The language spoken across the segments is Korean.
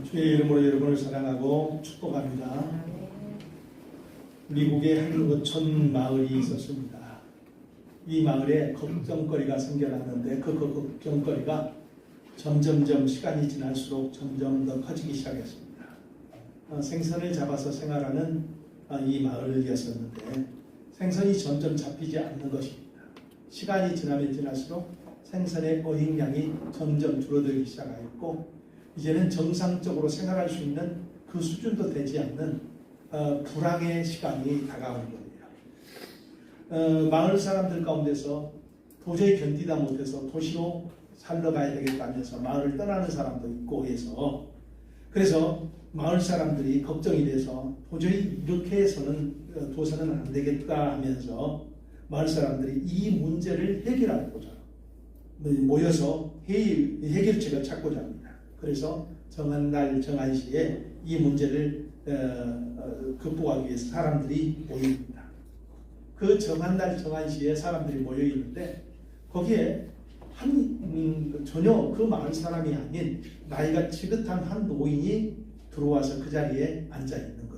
주의 이름으로 여러분을 사랑하고 축복합니다. 미국에 한 어촌 마을이 있었습니다. 이 마을에 걱정거리가 생겨났는데 그 걱정거리가 점점점 시간이 지날수록 점점 더 커지기 시작했습니다. 생선을 잡아서 생활하는 이 마을이었었는데 생선이 점점 잡히지 않는 것입니다. 시간이 지나면 지날수록 생선의 어획량이 점점 줄어들기 시작하였고 이제는 정상적으로 생활할 수 있는 그 수준도 되지 않는 불황의 시간이 다가온 거예요. 마을 사람들 가운데서 도저히 견디다 못해서 도시로 살러 가야 되겠다면서 마을을 떠나는 사람도 있고 해서 그래서 마을 사람들이 걱정이 돼서 도저히 이렇게 해서는 둬서는 안 되겠다 하면서 마을 사람들이 이 문제를 해결하고자 모여서 해결책을 찾고자 합니다. 그래서 정한 날 정한 시에 이 문제를 극복하기 위해서 사람들이 모입니다. 그 정한 날 정한 시에 사람들이 모여 있는데 거기에 전혀 그 마을 사람이 아닌 나이가 지긋한 한 노인이 들어와서 그 자리에 앉아 있는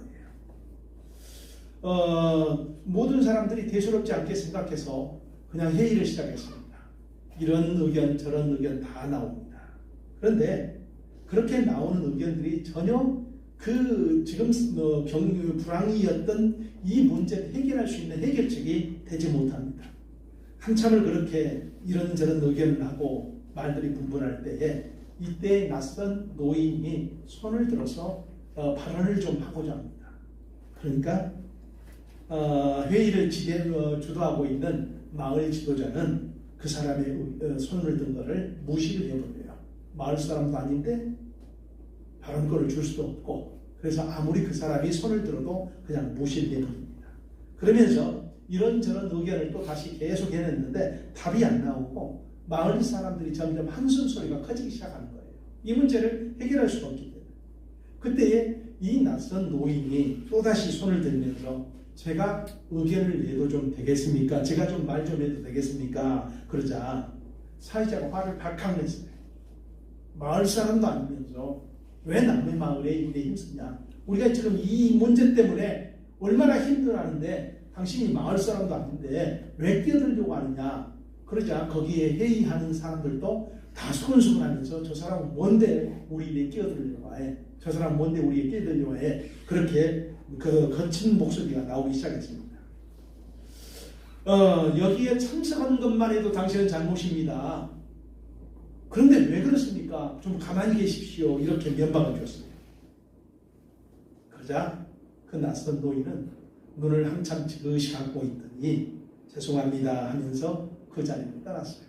거예요. 모든 사람들이 대수롭지 않게 생각해서 그냥 회의를 시작했습니다. 이런 의견 저런 의견 다 나옵니다. 그런데 그렇게 나오는 의견들이 전혀 그 지금 불황이었던 이 문제를 해결할 수 있는 해결책이 되지 못합니다. 한참을 그렇게 이런저런 의견을 하고 말들이 분분할 때에 이때 낯선 노인이 손을 들어서 발언을 좀 하고자 합니다. 그러니까 회의를 주도하고 있는 마을 지도자는 그 사람의 손을 든 것을 무시를 해버려요. 마을 사람도 아닌데 발언권을 줄 수도 없고 그래서 아무리 그 사람이 손을 들어도 그냥 무시를 해버립니다. 그러면서 이런저런 의견을 또 다시 계속 해냈는데 답이 안 나오고 마을 사람들이 점점 한숨 소리가 커지기 시작하는 거예요. 이 문제를 해결할 수가 없기 때문에 그때에 이 낯선 노인이 또다시 손을 들면서 제가 의견을 내도 좀 되겠습니까? 제가 좀 말 좀 해도 되겠습니까? 그러자 사회자가 화를 발칵 냈어요. 마을 사람도 아니면서 왜 남의 마을에 일에 힘쓰냐? 우리가 지금 이 문제 때문에 얼마나 힘들어하는데 당신이 마을 사람도 아닌데 왜 끼어들려고 하느냐? 그러자 거기에 회의하는 사람들도 다 수근수근하면서 저 사람은 뭔데 우리 일에 끼어들려고 해? 저 사람은 뭔데 우리 일에 끼어들려고 해? 그렇게 그 거친 목소리가 나오기 시작했습니다. 여기에 참석한 것만 해도 당신은 잘못입니다. 그런데 왜 그렇습니까? 좀 가만히 계십시오. 이렇게 면박을 줬습니다. 그러자 그 낯선 노인은 눈을 한참 지그시 감고 있더니 죄송합니다 하면서 그 자리를 떠났어요.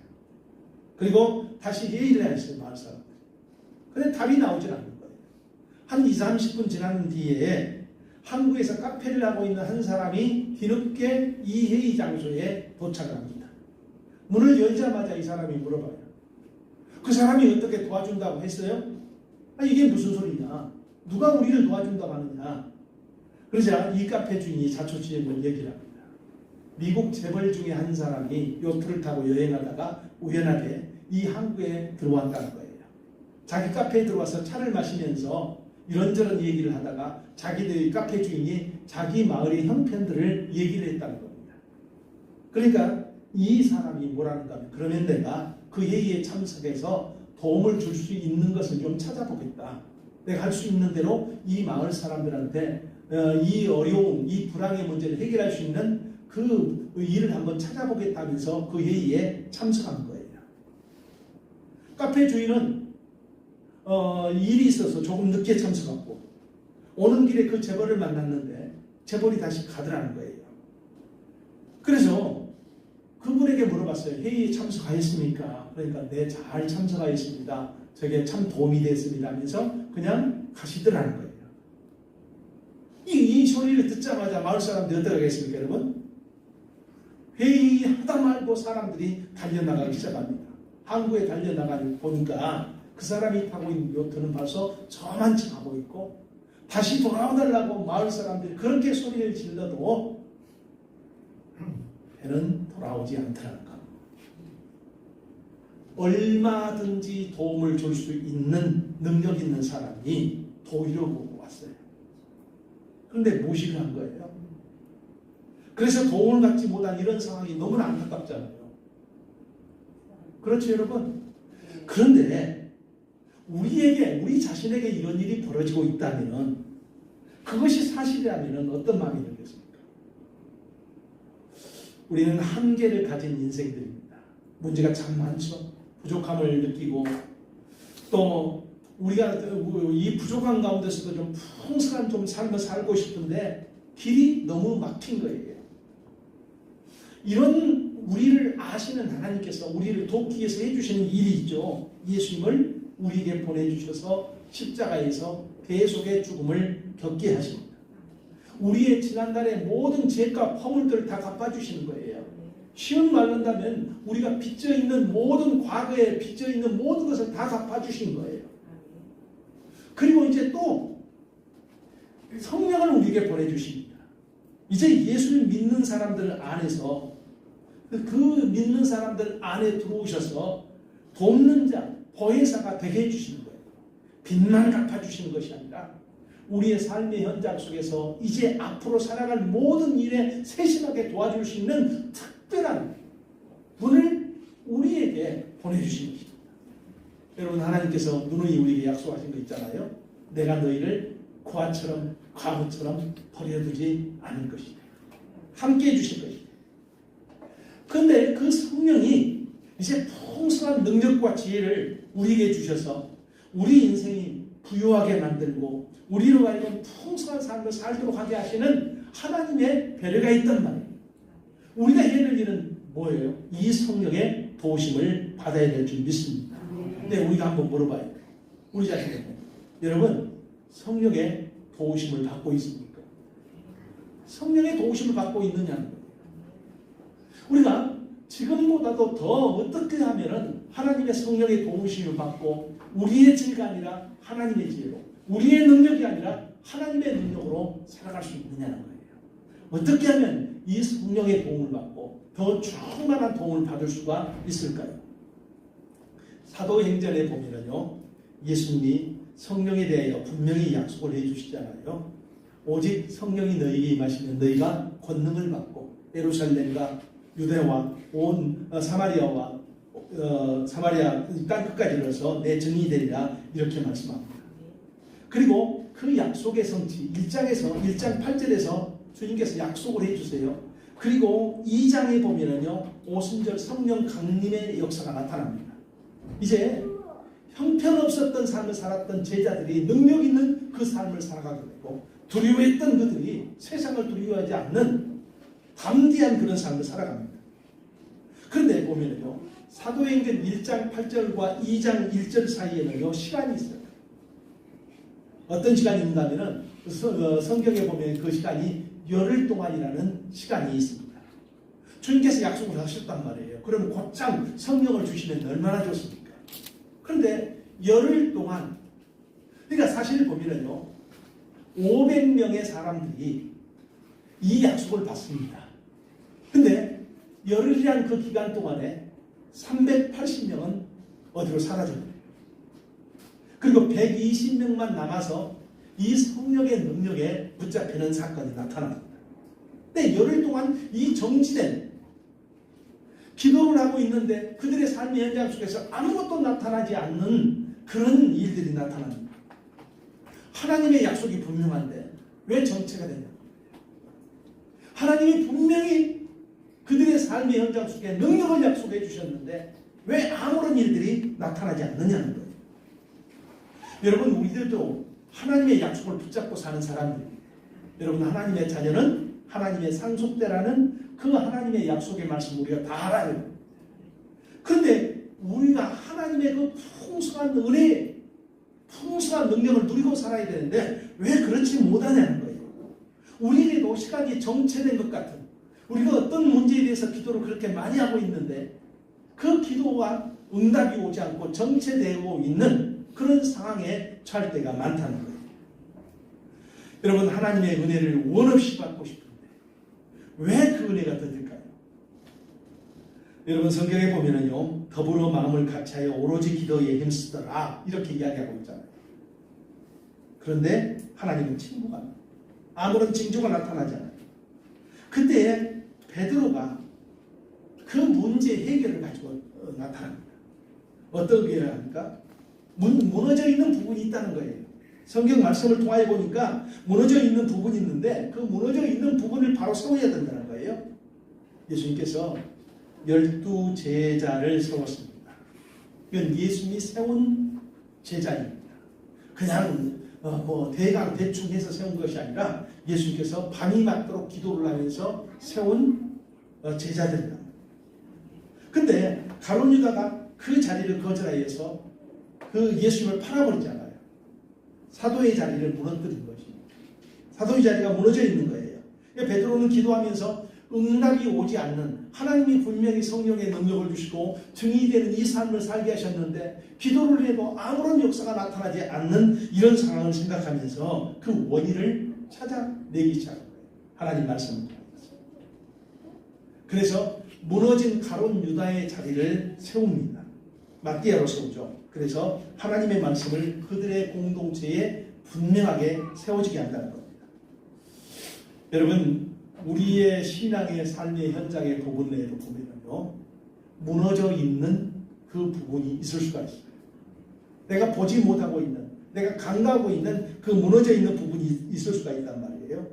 그리고 다시 회의를 했어요. 마을 사람들. 그런데 답이 나오질 않는 거예요. 한 20-30분 지난 뒤에 항구에서 카페를 하고 있는 한 사람이 뒤늦게 이 회의 장소에 도착을 합니다. 문을 열자마자 이 사람이 물어봐요. 그 사람이 어떻게 도와준다고 했어요? 이게 무슨 소리냐? 누가 우리를 도와준다고 하느냐? 그러자 이 카페 주인이 자초지종을 얘기를 합니다. 미국 재벌 중에 한 사람이 요트를 타고 여행하다가 우연하게 이 항구에 들어왔다는 거예요. 자기 카페에 들어와서 차를 마시면서 이런저런 얘기를 하다가 자기들의 카페 주인이 자기 마을의 형편들을 얘기를 했다는 겁니다. 그러니까 이 사람이 뭐라는가 하면 그러면 내가 그 회의에 참석해서 도움을 줄 수 있는 것을 좀 찾아보겠다. 내가 할 수 있는 대로 이 마을 사람들한테 이 어려움, 이 불황의 문제를 해결할 수 있는 그 일을 한번 찾아보겠다면서 그 회의에 참석한 거예요. 카페 주인은 일이 있어서 조금 늦게 참석하고 오는 길에 그 재벌을 만났는데 재벌이 다시 가더라는 거예요. 그래서 그분에게 물어봤어요. 회의에 참석하였습니까? 그러니까 네, 잘 참석하였습니다. 저게 참 도움이 됐습니다 하면서 그냥 가시더라는 거예요. 이 소리를 듣자마자 마을 사람들이 어떻게 하겠습니까 여러분? 회의하다 말고 사람들이 달려나가기 시작합니다. 항구에 달려나가니 보니까 그 사람이 타고 있는 요트는 벌써 저만치 가고 있고 다시 돌아오달라고 마을 사람들이 그렇게 소리를 질러도 배는 돌아오지 않더라는 겁니다. 얼마든지 도움을 줄 수 있는 능력 있는 사람이 도의를 보고 왔어요. 그런데 무시를 한 거예요. 그래서 도움을 받지 못한 이런 상황이 너무나 안타깝잖아요. 그렇죠, 여러분? 그런데 우리 자신에게 이런 일이 벌어지고 있다면, 그것이 사실이라면 어떤 마음이 들겠습니까? 우리는 한계를 가진 인생들입니다. 문제가 참 많죠. 부족함을 느끼고, 또 우리가 이 부족한 가운데서도 좀 풍성한 좀 삶을 살고 싶은데 길이 너무 막힌 거예요. 이런 우리를 아시는 하나님께서 우리를 돕기 위해서 해주시는 일이 있죠. 예수님을 우리에게 보내주셔서 십자가에서 대속의 죽음을 겪게 하십니다. 우리의 지난날의 모든 죄과 허물들을 다 갚아주시는 거예요. 쉬운 말로 한다면 우리가 빚져 있는 모든 과거에 빚져 있는 모든 것을 다 갚아주신 거예요. 그리고 이제 또 성령을 우리에게 보내주십니다. 이제 예수를 믿는 사람들 안에서 그 믿는 사람들 안에 들어오셔서 돕는 자, 보혜사가 되게 해주시는 거예요. 빚만 갚아주시는 것이 아니라 우리의 삶의 현장 속에서 이제 앞으로 살아갈 모든 일에 세심하게 도와줄 수 있는 특별한 분을 우리에게 보내주신 것입니다. 여러분, 하나님께서 누누이 우리에게 약속하신 거 있잖아요. 내가 너희를 고아처럼 과부처럼 버려두지 않을 것이다. 함께 해주실 것이다. 그런데 그 성령이 이제 풍성한 능력과 지혜를 우리에게 주셔서 우리 인생이 부유하게 만들고 우리로 하여금 풍성한 삶을 살도록 하게 하시는 하나님의 배려가 있단 말이에요. 우리가 해야 될 일은 뭐예요? 이 성령의 도우심을 받아야 될 줄 믿습니다. 근데 우리가 한번 물어봐야 돼요. 우리 자신에게. 여러분, 성령의 도우심을 받고 있습니까? 성령의 도우심을 받고 있느냐는 거예요. 우리가 지금보다도 더 어떻게 하면은 하나님의 성령의 도우심을 받고 우리의 지혜가 아니라 하나님의 지혜로, 우리의 능력이 아니라 하나님의 능력으로 살아갈 수 있느냐는 거예요. 어떻게 하면 이 성령의 도움을 받고 더 충만한 도움을 받을 수가 있을까요? 사도행전에 보면은요, 예수님이 성령에 대하여 분명히 약속을 해주시잖아요. 오직 성령이 너희에게 임하시면 너희가 권능을 받고 예루살렘과 유대와 온 사마리아 땅 끝까지 이르러서 내 증인이 되리라, 이렇게 말씀합니다. 그리고 그 약속의 성취 1장 8절에서 주님께서 약속을 해주세요. 그리고 2장에 보면은요, 오순절 성령 강림의 역사가 나타납니다. 이제 형편없었던 삶을 살았던 제자들이 능력 있는 그 삶을 살아가게 되고, 두려워했던 그들이 세상을 두려워하지 않는 담대한 그런 삶을 살아갑니다. 그런데 보면요, 사도행전 1장 8절과 2장 1절 사이에는요, 시간이 있어요. 어떤 시간이 있냐면은 성경에 보면 그 시간이 열흘 동안이라는 시간이 있습니다. 주님께서 약속을 하셨단 말이에요. 그러면 곧장 성령을 주시면 얼마나 좋습니까? 그런데 열흘 동안, 그러니까 사실 보면은요, 500명의 사람들이 이 약속을 받습니다. 근데 열흘이란 그 기간 동안에 380명은 어디로 사라져요. 그리고 120명만 남아서 이 성령의 능력에 붙잡히는 사건이 나타납니다. 근데 열흘 동안 이 정지된 기도를 하고 있는데 그들의 삶의 현장 속에서 아무것도 나타나지 않는 그런 일들이 나타납니다. 하나님의 약속이 분명한데 왜 정체가 되냐? 하나님이 분명히 그들의 삶의 현장 속에 능력을 약속해 주셨는데 왜 아무런 일들이 나타나지 않느냐는 거예요. 여러분, 우리들도 하나님의 약속을 붙잡고 사는 사람들입니다. 여러분, 하나님의 자녀는 하나님의 상속대라는 그 하나님의 약속의 말씀 우리가 다 알아요. 그런데 우리가 하나님의 그 풍성한 은혜, 풍성한 능력을 누리고 살아야 되는데 왜 그렇지 못하냐는 거예요. 우리에게도 시간이 정체된 것 같은, 우리가 어떤 문제에 대해서 기도를 그렇게 많이 하고 있는데 그 기도와 응답이 오지 않고 정체되고 있는 그런 상황에 처할 때가 많다는 거예요. 여러분, 하나님의 은혜를 원 없이 받고 싶은데 왜 그 은혜가 더 될까요? 여러분 성경에 보면은요, 더불어 마음을 같이하여 오로지 기도에 힘쓰더라 이렇게 이야기하고 있잖아요. 그런데 하나님은 침묵합니다. 아무런 징조가 나타나지 않아요. 그때 베드로가 그 문제 해결을 가지고 나타납니다. 어떻게 합니까? 무너져 있는 부분이 있다는 거예요. 성경 말씀을 통하여 보니까 무너져 있는 부분이 있는데 그 무너져 있는 부분을 바로 세워야 된다는 거예요. 예수님께서 12제자를 세웠습니다. 이건 예수님이 세운 제자입니다. 그냥 대충 해서 세운 것이 아니라 예수님께서 밤이 맞도록 기도를 하면서 세운 제자들입니다. 근데 가룟 유다가 그 자리를 거절하여서 그 예수님을 팔아버리잖아요. 사도의 자리를 무너뜨린 것입니다. 사도의 자리가 무너져 있는 거예요. 베드로는 기도하면서 응답이 오지 않는, 하나님이 분명히 성령의 능력을 주시고 증인이 되는 이 삶을 살게 하셨는데 기도를 해도 아무런 역사가 나타나지 않는 이런 상황을 생각하면서 그 원인을 찾아내기 시작한 거예요. 하나님 말씀을 통해서. 그래서 무너진 가룟 유다의 자리를 세웁니다. 마띠아로 세우죠. 그래서 하나님의 말씀을 그들의 공동체에 분명하게 세워지게 한다는 겁니다. 여러분, 우리의 신앙의 삶의 현장의 부분 내에도 보면요, 무너져 있는 그 부분이 있을 수가 있어요. 내가 보지 못하고 있는, 내가 간과하고 있는 그 무너져 있는 부분이 있을 수가 있단 말이에요.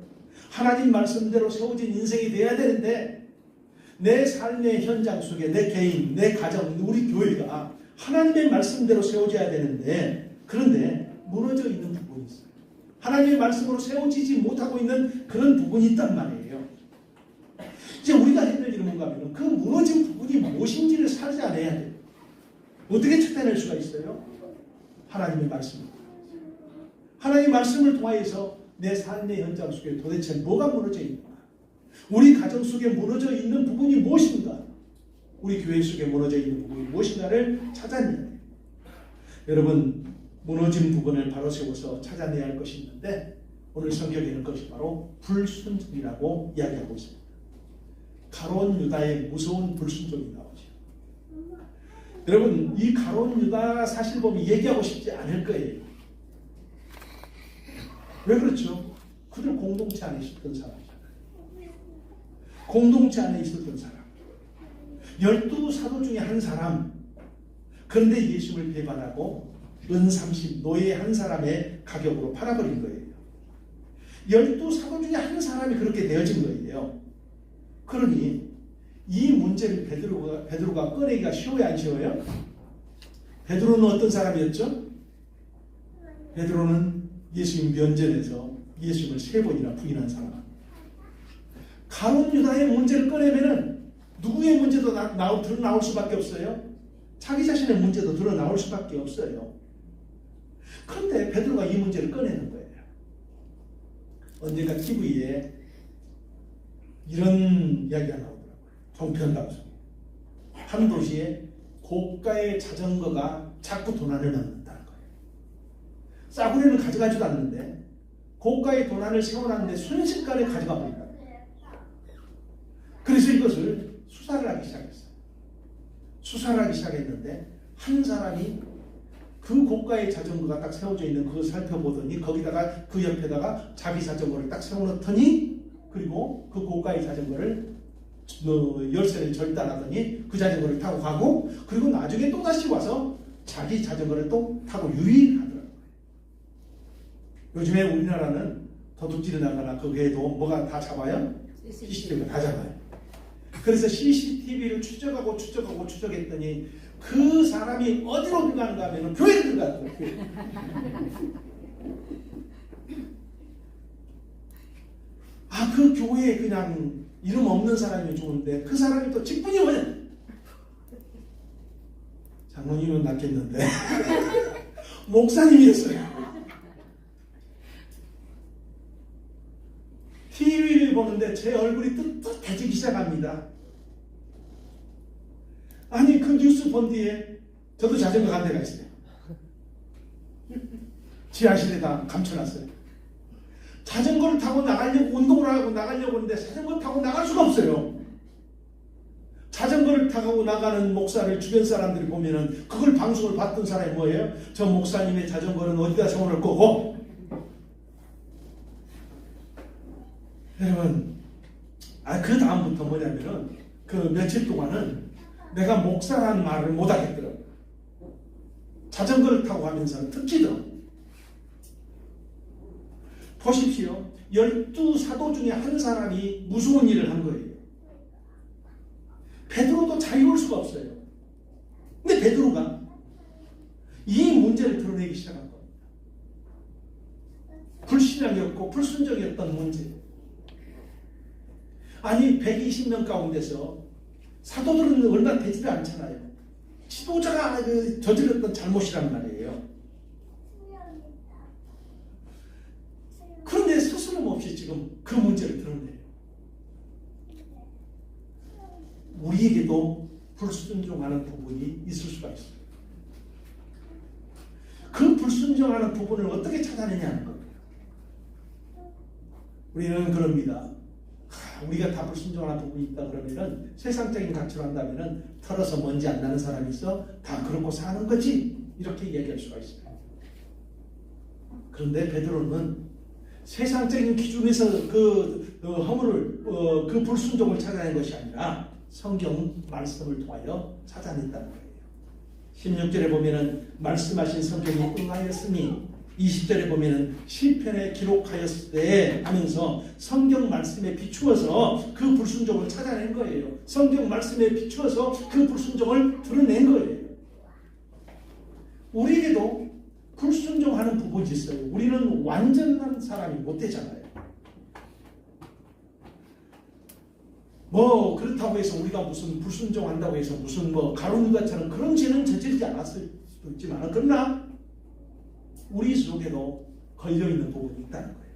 하나님 말씀대로 세워진 인생이 돼야 되는데 내 삶의 현장 속에 내 개인, 내 가정, 우리 교회가 하나님의 말씀대로 세워져야 되는데 그런데 무너져 있는 부분이 있어요. 하나님의 말씀으로 세워지지 못하고 있는 그런 부분이 있단 말이에요. 이제 우리가 해야 될 일은 뭔가 하면 그 무너진 부분이 무엇인지를 찾아내야 돼요. 어떻게 찾아낼 수가 있어요? 하나님의 말씀. 하나님의 말씀을 통하여서 내 삶의 현장 속에 도대체 뭐가 무너져 있는가? 우리 가정 속에 무너져 있는 부분이 무엇인가? 우리 교회 속에 무너져 있는 부분이 무엇인가를 찾아내야 돼요. 여러분, 무너진 부분을 바로 세워서 찾아내야 할 것이 있는데 오늘 성경에는 그것이 바로 불순종이라고 이야기하고 있습니다. 가룟 유다의 무서운 불순종이 나오죠. 여러분, 이 가룟 유다가 사실 보면 얘기하고 싶지 않을 거예요. 왜 그렇죠? 그들 공동체 안에 있었던 사람이잖아요. 공동체 안에 있었던 사람. 12사도 중에 한 사람. 그런데 예수를 배반하고 은30 노예 한 사람의 가격으로 팔아버린 거예요. 12사도 중에 한 사람이 그렇게 되어진 거예요. 그러니 이 문제를 베드로가 꺼내기가 쉬워요, 안 쉬워요? 베드로는 어떤 사람이었죠? 베드로는 예수님 면전에서 예수님을 3번이나 부인한 사람. 가룟 유다의 문제를 꺼내면은 누구의 문제도 드러나올 수밖에 없어요. 자기 자신의 문제도 드러나올 수밖에 없어요. 그런데 베드로가 이 문제를 꺼내는 거예요. 언젠가 TV에 이런 이야기가 나오더라고요. 종편방송. 한 도시에 고가의 자전거가 자꾸 도난을 받는다는 거예요. 싸구려는 가져가지도 않는데 고가의 도난을 세워놨는데 순식간에 가져가 버린다. 그래서 이것을 수사를 하기 시작했어요. 수사를 하기 시작했는데 한 사람이 그 고가의 자전거가 딱 세워져 있는 그걸 살펴보더니 거기다가 그 옆에다가 자기 자전거를 딱 세워놓더니 그리고 그 고가의 자전거를 열쇠를 절단하더니 그 자전거를 타고 가고 그리고 나중에 또다시 와서 자기 자전거를 또 타고 유인하더라고요. 요즘에 우리나라는 도둑질이 나거나 그 외에도 뭐가 다 잡아요? CCTV가 다 잡아요. 그래서 CCTV를 추적했더니 그 사람이 어디로 들어가는가 하면 교회에 들어가더라고요. 그 교회에 그냥 이름 없는 사람이 좋은데 그 사람이 또 직분이 뭐냐? 장로님은 낫겠는데 목사님이었어요. TV를 보는데 제 얼굴이 뜨뜻해지기 시작합니다. 아니 그 뉴스 본 뒤에 저도 자전거 간 데가 있어요. 지하실에다 감춰놨어요. 자전거를 타고 나가려고 운동을 하고 나가려고 하는데 자전거 타고 나갈 수가 없어요. 자전거를 타고 나가는 목사를 주변 사람들이 보면은 그걸 방송을 봤던 사람이 뭐예요? 저 목사님의 자전거는 어디다 세워놓을 거고. 여러분, 그 다음부터 뭐냐면은 그 며칠 동안은 내가 목사라는 말을 못 하겠더라고요. 자전거를 타고 가면서 특히도 보십시오. 12사도 중에 한 사람이 무서운 일을 한 거예요. 베드로도 자유로울 수가 없어요. 근데 베드로가 이 문제를 드러내기 시작한 겁니다. 불신앙이었고 불순종이었던 문제. 아니 120명 가운데서 사도들은 얼마 되지도 않잖아요. 지도자가 저질렀던 잘못이란 말이에요. 그런데 스스럼 없이 지금 그 문제를 드러내요. 우리에게도 불순종하는 부분이 있을 수가 있어요. 그 불순종하는 부분을 어떻게 찾아내냐는 겁니다. 우리는 그럽니다. 우리가 다 불순종하는 부분이 있다 그러면은 세상적인 가치로 한다면은 털어서 먼지 안 나는 사람이 있어 다 그렇고 사는 거지 이렇게 얘기할 수가 있어요. 그런데 베드로는 세상적인 기준에서 그 허물을 그 불순종을 찾아낸 것이 아니라 성경 말씀을 통하여 찾아냈다는 거예요. 16절에 보면은 말씀하신 성경이 응하였으니 20절에 보면은 시편에 기록하였을 때 하면서 성경 말씀에 비추어서 그 불순종을 찾아낸 거예요. 성경 말씀에 비추어서 그 불순종을 드러낸 거예요. 우리에게도 불순종하는 부분이 있어요. 우리는 완전한 사람이 못 되잖아요. 뭐 그렇다고 해서 우리가 무슨 불순종한다고 해서 무슨 뭐 가룟유다처럼 그런 죄는 저지르지 않았을 수도 있지만 그러나 우리 속에도 걸려있는 부분이 있다는 거예요.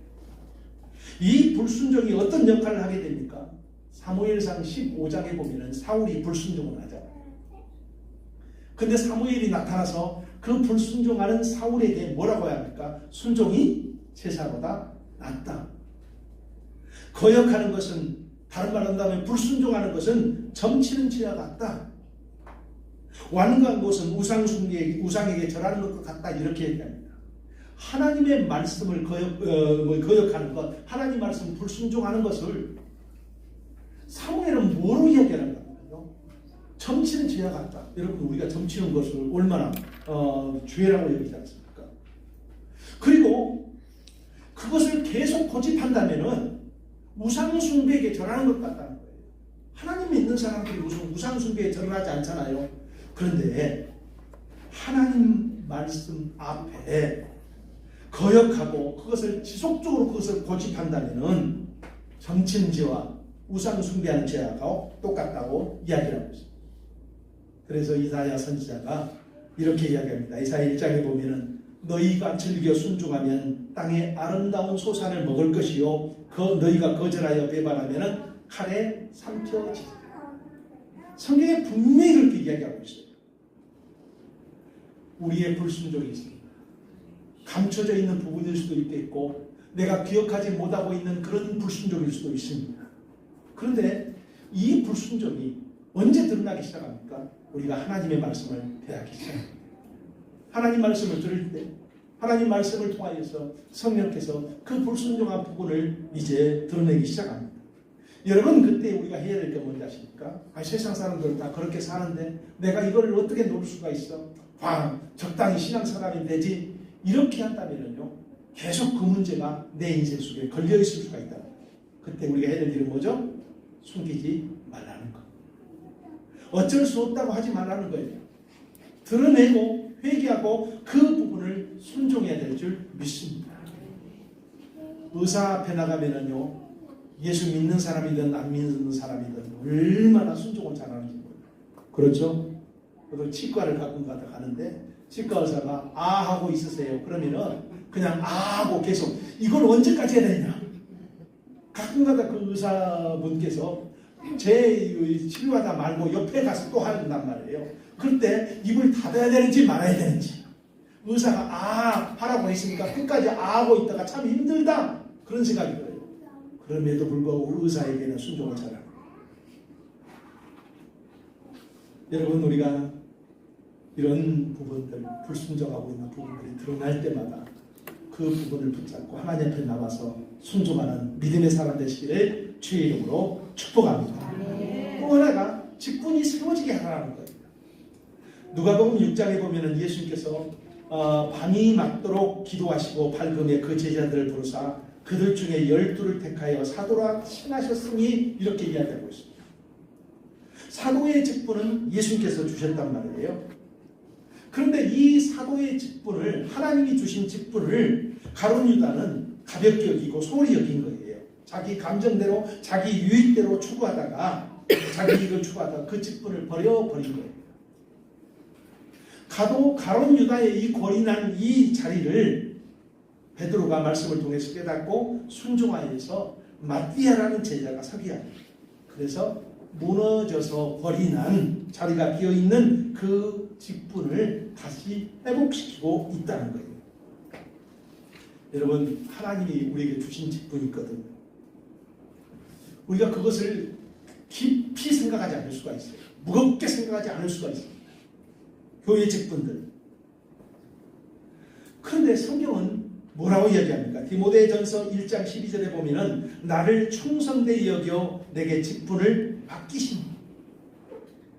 이 불순종이 어떤 역할을 하게 됩니까? 사무엘상 15장에 보면은 사울이 불순종을 하잖아요. 근데 사무엘이 나타나서 그 불순종하는 사울에게 뭐라고 해야 합니까? 순종이 제사보다 낫다. 거역하는 것은 다른 말 한다면 불순종하는 것은 점치는 죄와 같다. 완고한 것은 우상에게 절하는 것과 같다. 이렇게 얘기합니다. 하나님의 말씀을 거역하는 것, 하나님 말씀 불순종하는 것을 사무엘은 뭐로 이야기하는 겁니까? 점치는 죄와 같다. 여러분 우리가 점치는 것을 얼마나 죄라고 여기지 않습니까? 그리고 그것을 계속 고집한다면은 우상숭배에게 절하는 것 같다는 거예요. 하나님 믿는 사람들이 무슨 우상숭배에 절을 하지 않잖아요. 그런데 하나님 말씀 앞에 거역하고 그것을 지속적으로 그것을 고집한다면은 점치는 죄와 우상숭배하는 죄하고 똑같다고 이야기를 하고 있습니다. 그래서 이사야 선지자가 이렇게 이야기합니다. 이사야 1장에 보면은 너희가 즐겨 순종하면 땅의 아름다운 소산을 먹을 것이요 너희가 거절하여 배반하면은 칼에 삼켜지리라. 성경에 분명히 그렇게 이야기하고 있어요. 우리의 불순종이 있습니다. 감춰져 있는 부분일 수도 있겠고 내가 기억하지 못하고 있는 그런 불순종일 수도 있습니다. 그런데 이 불순종이 언제 드러나기 시작합니까? 우리가 하나님의 말씀을 대하기 시작합니다. 하나님 말씀을 들을 때 하나님 말씀을 통하여서 성령께서 그 불순종한 부분을 이제 드러내기 시작합니다. 여러분 그때 우리가 해야 될 게 뭔지 아십니까? 세상 사람들은 다 그렇게 사는데 내가 이걸 어떻게 놓을 수가 있어? 적당히 신앙사람이 되지. 이렇게 한다면요 계속 그 문제가 내 인생 속에 걸려있을 수가 있다. 그때 우리가 해야 될 일은 뭐죠? 숨기지 말라는 것. 어쩔 수 없다고 하지 말라는 거예요. 드러내고 회개하고 그 부분을 순종해야 될 줄 믿습니다. 의사 앞에 나가면은요 예수 믿는 사람이든 안 믿는 사람이든 얼마나 순종을 잘하는지 몰라요. 그렇죠? 그리고 치과를 가끔 가는데 치과 의사가 하고 있으세요. 그러면은 그냥 하고 계속 이걸 언제까지 해야 되냐. 가끔가다 그 의사분께서 제 치료하다 말고 옆에 가서 또 한단 말이에요. 그때 입을 닫아야 되는지 말아야 되는지. 의사가 하라고 했으니까 끝까지 하고 있다가 참 힘들다. 그런 생각이 들어요. 그럼에도 불구하고 의사에게는 순종을 잘하고 여러분, 우리가 이런 부분들, 불순종하고 있는 부분들이 드러날 때마다 그 부분을 붙잡고 하나님 앞에 나와서 순종하는 믿음의 사람 되시기를 주의 이름으로 축복합니다. 또 하나가 직분이 세워지게 하라는 거예요. 누가복음 6장에 보면은 예수님께서 밤이 맞도록 기도하시고 밝음에 그 제자들을 부르사 그들 중에 12를 택하여 사도라 칭하셨으니 이렇게 이야기하고 있습니다. 사도의 직분은 예수님께서 주셨단 말이에요. 그런데 이 사도의 직분을, 하나님이 주신 직분을 가룟 유다는 가볍게 여기고 소홀히 여긴 거예요. 자기 감정대로, 자기 유익대로 추구하다가, 자기 이익을 추구하다가 그 직분을 버려버린 거예요. 가룟 유다의 이 권위난 이 자리를 베드로가 말씀을 통해서 깨닫고 순종하여서 마띠아라는 제자가 서게 합니다. 그래서 무너져서 버리난 자리가 비어있는 그 직분을 다시 회복시키고 있다는 거예요. 여러분, 하나님이 우리에게 주신 직분이 있거든요. 우리가 그것을 깊이 생각하지 않을 수가 있어요. 무겁게 생각하지 않을 수가 있어요. 교회 직분들. 그런데 성경은 뭐라고 이야기합니까? 디모데전서 1장 12절에 보면은 나를 충성되이 여겨 내게 직분을 맡기신,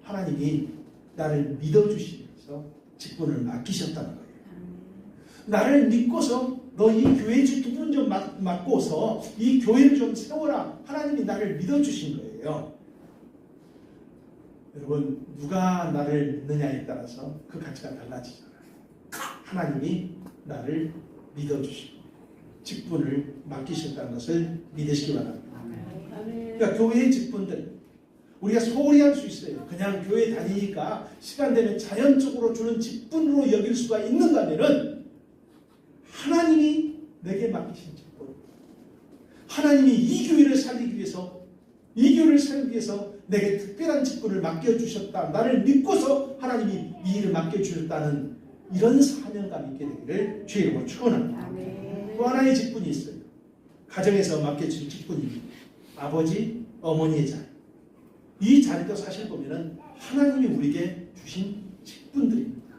하나님이 나를 믿어주시면서 직분을 맡기셨다는 거예요. 나를 믿고서 너 이 교회 직분 좀 맡고서 이 교회를 좀 세워라. 하나님이 나를 믿어주신 거예요. 여러분, 누가 나를 믿느냐에 따라서 그 가치가 달라지잖아요. 하나님이 나를 믿어주시고 직분을 맡기셨다는 것을 믿으시기 바랍니다. 그러니까 교회의 직분들, 우리가 소홀히 할 수 있어요. 그냥 교회 다니니까 시간 되면 자연적으로 주는 직분으로 여길 수가 있는가면은 하나님이 내게 맡기신 직분, 하나님이 이 교회를 살리기 위해서, 이 교회를 살리기 위해서 내게 특별한 직분을 맡겨주셨다. 나를 믿고서 하나님이 이 일을 맡겨주셨다는 이런 사명감 있게 되기를 주의 이름으로 축원합니다. 또 하나의 직분이 있어요. 가정에서 맡겨진 직분입니다. 아버지, 어머니의 자리. 이 자리도 사실 보면은 하나님이 우리에게 주신 직분들입니다.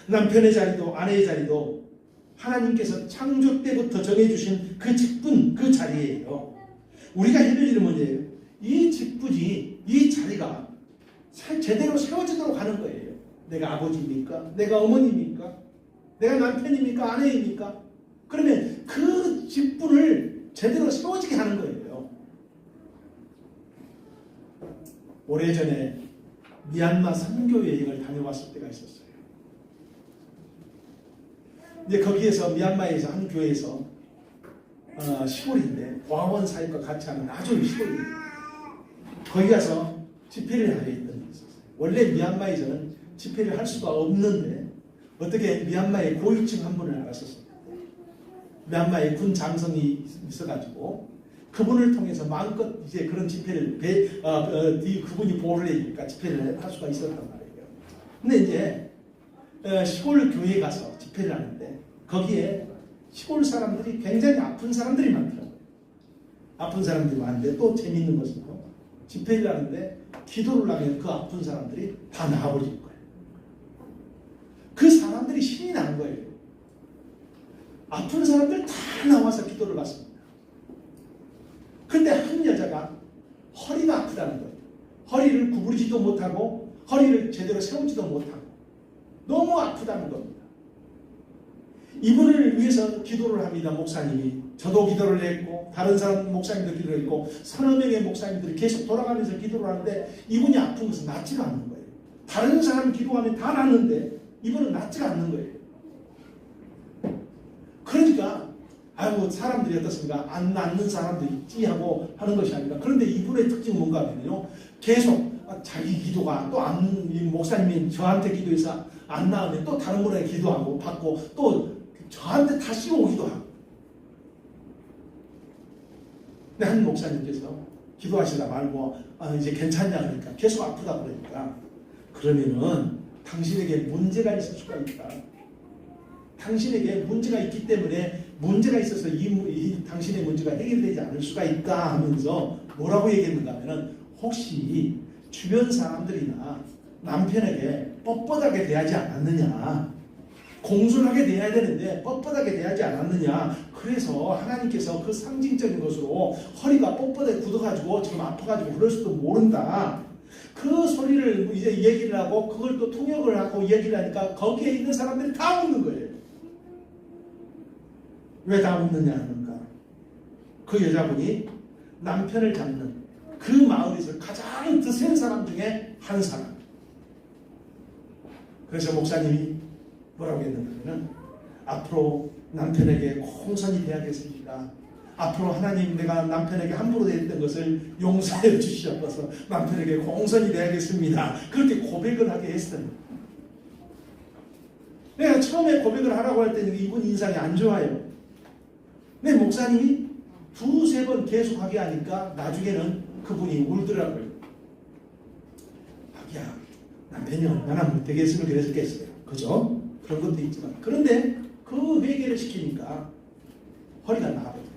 남편의 자리도 아내의 자리도 하나님께서 창조 때부터 정해주신 그 직분, 그 자리예요. 우리가 해야 될 일은 뭐예요? 이 직분이, 이 자리가 제대로 세워지도록 하는 거예요. 내가 아버지입니까? 내가 어머니입니까? 내가 남편입니까? 아내입니까? 그러면 그 직분을 제대로 세워지게 하는 거예요. 오래전에 미얀마 선교 여행을 다녀왔을 때가 있었어요. 근데 거기에서 미얀마에서 한 교회에서 시골인데 보아원 사역과 같이 하는 아주 시골이에요. 거기 가서 집회를 하려 했던 일이 있었어요. 원래 미얀마에서는 집회를 할 수가 없는데 어떻게 미얀마의 고위층 한 분을 알았었습니다. 미얀마의 군 장성이 있어가지고 그분을 통해서 마음껏 이제 그런 집회를 그분이 보호를 해주니까 집회를 할 수가 있었단 말이에요. 근데 이제 시골 교회에 가서 집회를 하는데 거기에 시골 사람들이 굉장히 아픈 사람들이 많더라고요. 아픈 사람들이 많은데 또 재밌는 것은 집회를 하는데 기도를 하면 그 아픈 사람들이 다 나아버릴 거예요. 그 사람들이 신이 나는 거예요. 아픈 사람들 다 나와서 기도를 받습니다. 그런데 한 여자가 허리가 아프다는 거예요. 허리를 구부리지도 못하고 허리를 제대로 세우지도 못하고 너무 아프다는 겁니다. 이분을 위해서 기도를 합니다. 목사님이. 저도 기도를 했고 다른 사람 목사님도 기도를 했고 서너 명의 목사님들이 계속 돌아가면서 기도를 하는데 이분이 아픈 것은 낫지가 않는 거예요. 다른 사람 기도하면 다 낫는데 이분은 낫지가 않는 거예요. 그러니까 아이고 사람들이 어떻습니까? 안 낫는 사람도 있지 하고 하는 것이 아니라, 그런데 이분의 특징은 뭔가 하면요, 계속 자기 기도가 또 안, 목사님이 저한테 기도해서 안 나오면 또 다른 분에게 기도하고 받고 또 저한테 다시 오기도 하고. 근데 한 목사님께서 기도하시다 말고 이제 괜찮냐 그러니까 계속 아프다 그러니까, 그러면은 당신에게 문제가 있을 수가 있다. 당신에게 문제가 있기 때문에 문제가 있어서 당신의 문제가 해결되지 않을 수가 있다 하면서 뭐라고 얘기했는가 하면은, 혹시 주변 사람들이나 남편에게 뻣뻣하게 대하지 않았느냐, 공손하게 대해야 되는데 뻣뻣하게 대하지 않았느냐. 그래서 하나님께서 그 상징적인 것으로 허리가 뻣뻣하게 굳어가지고 지금 아파가지고 그럴 수도 모른다. 그 소리를 이제 얘기를 하고 그걸 또 통역을 하고 얘기를 하니까 거기에 있는 사람들이 다 웃는 거예요. 왜 다 웃느냐 하는가. 그 여자분이 남편을 잡는 그 마을에서 가장 드센 사람 중에 한 사람. 그래서 목사님이 뭐라고 했는가는 앞으로 남편에게 공손히 대하겠습니다. 앞으로 하나님 내가 남편에게 함부로 대했던 것을 용서해 주시옵소서. 남편에게 공손히 대하겠습니다. 그렇게 고백을 하게 했어요. 내가 처음에 고백을 하라고 할 때는 이분 인상이 안 좋아요. 근데 목사님이 두세 번 계속 하게 하니까 나중에는 그분이 울더라고요. 자기야, 남편이 얼마나 못되겠으면 그랬겠어요. 그죠? 그런 것도 있지만. 그런데 그 회개를 시키니까 허리가 나아버려요.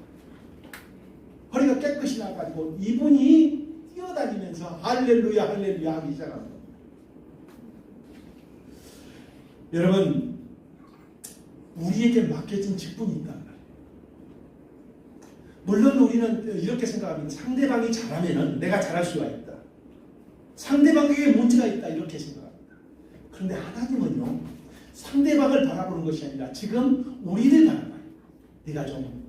허리가 깨끗이 나가지고 이분이 뛰어다니면서 할렐루야 할렐루야 하기 시작한 겁니다. 여러분, 우리에게 맡겨진 직분이 있다. 물론 우리는 이렇게 생각합니다. 상대방이 잘하면 내가 잘할 수가 있다. 상대방에게 문제가 있다. 이렇게 생각합니다. 그런데 하나님은요, 상대방을 바라보는 것이 아니라 지금 우리를 바라봐요. 네가 좀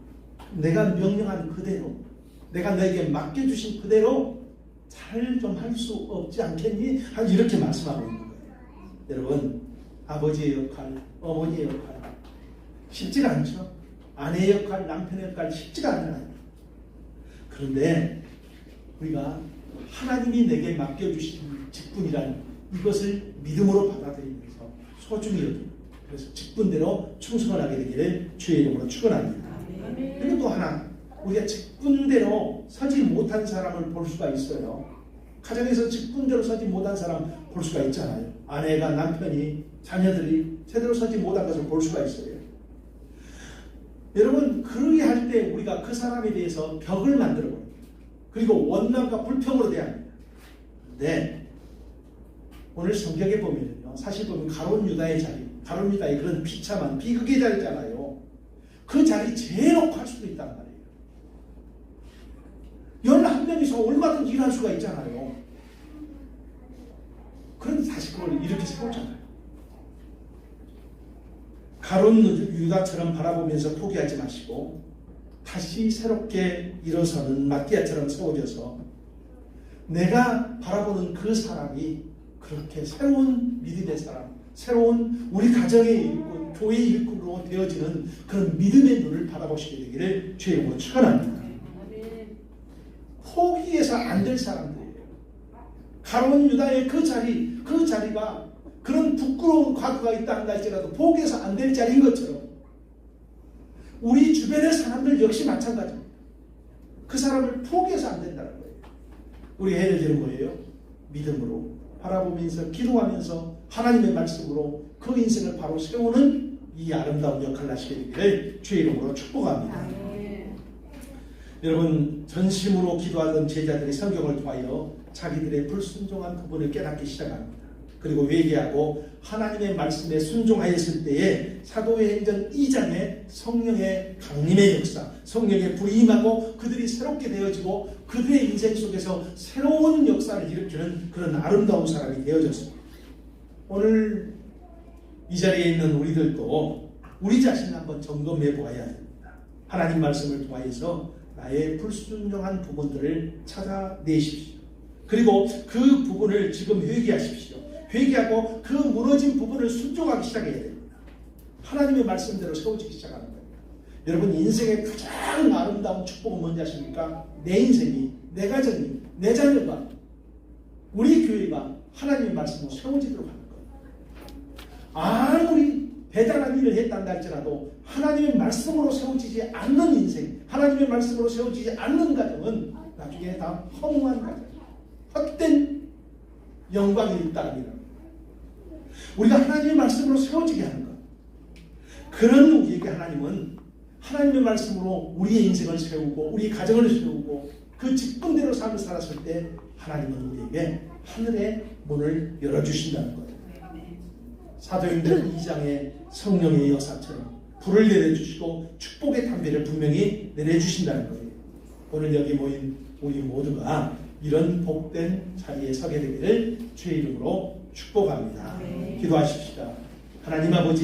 내가 명령한 그대로, 내가 너에게 맡겨주신 그대로 잘 좀 할 수 없지 않겠니? 이렇게 말씀하고 있는 거예요. 여러분, 아버지의 역할, 어머니의 역할 쉽지가 않죠. 아내의 역할, 남편의 역할 쉽지가 않아요. 그런데 우리가 하나님이 내게 맡겨주신 직분이란 이것을 믿음으로 받아들이면서 소중히 여기고, 그래서 직분대로 충성을 하게 되기를 주의 이름으로 축원합니다. 그리고 또 하나, 우리가 직분대로 서지 못한 사람을 볼 수가 있어요. 가정에서 직분대로 서지 못한 사람 볼 수가 있잖아요. 아내가, 남편이, 자녀들이 제대로 서지 못한 것을 볼 수가 있어요. 여러분, 그러게 할 때 우리가 그 사람에 대해서 벽을 만들어 버립니다. 그리고 원망과 불평으로 대합니다. 근데 오늘 성경에 보면요, 사실 보면 가룟 유다의 자리, 가룟 유다의 그런 비참한 비극의 자리잖아요. 그 자리 제놓고 할 수도 있단 말이에요. 11명이서 얼마든지 일할 수가 있잖아요. 그런데 다시 그걸 이렇게 세우잖아요. 가룟 유다처럼 바라보면서 포기하지 마시고 다시 새롭게 일어서는 마띠아처럼 세워져서 내가 바라보는 그 사람이 그렇게 새로운 믿음의 사람, 새로운 우리 가정의 일꾼, 교회의 일꾼으로 되어지는 그런 믿음의 눈을 바라보시게 되기를 주의 이름으로 축원합니다. 포기해서 안 될 사람들이에요. 가룟 유다의 그 자리가 그런 부끄러운 과거가 있다 할지라도 포기해서 안 될 자리인 것처럼 우리 주변의 사람들 역시 마찬가지입니다. 그 사람을 포기해서 안 된다는 거예요. 우리 해야 되는 거예요. 믿음으로 바라보면서 기도하면서 하나님의 말씀으로 그 인생을 바로 세우는 이 아름다운 역할을 하시게 되기를 주의 이름으로 축복합니다. 여러분, 전심으로 기도하던 제자들이 성경을 통하여 자기들의 불순종한 부분을 깨닫기 시작합니다. 그리고 회개하고 하나님의 말씀에 순종하였을 때에 사도의 행전 2장에 성령의 강림의 역사, 성령의 부임하고 그들이 새롭게 되어지고 그들의 인생 속에서 새로운 역사를 일으키는 그런 아름다운 사람이 되어졌습니다. 오늘 이 자리에 있는 우리들도 우리 자신을 한번 점검해 보아야 됩니다. 하나님 말씀을 통하여서 나의 불순종한 부분들을 찾아내십시오. 그리고 그 부분을 지금 회개하십시오. 회개하고 그 무너진 부분을 순종하기 시작해야 됩니다. 하나님의 말씀대로 세워지기 시작하는 겁니다. 여러분, 인생의 가장 아름다운 축복은 뭔지 아십니까? 내 인생이, 내 가정이, 내 자녀가, 우리 교회가 하나님의 말씀으로 세워지도록 하는 겁니다. 아무리 대단한 일을 했단다 할지라도 하나님의 말씀으로 세워지지 않는 인생, 하나님의 말씀으로 세워지지 않는 가정은 나중에 다 허무한 가정, 헛된 영광이 있다는 우리가 하나님의 말씀으로 세워지게 하는 것. 그런 우리에게 하나님은 하나님의 말씀으로 우리의 인생을 세우고 우리 가정을 세우고 그 직분대로 삶을 살았을 때 하나님은 우리에게 하늘의 문을 열어주신다는 거예요. 사도행전 2장의 성령의 역사처럼 불을 내려주시고 축복의 담배를 분명히 내려주신다는 거예요. 오늘 여기 모인 우리 모두가 이런 복된 자리에 서게 되기를 주의 이름으로 축복합니다. 기도하십시다. 하나님 아버지,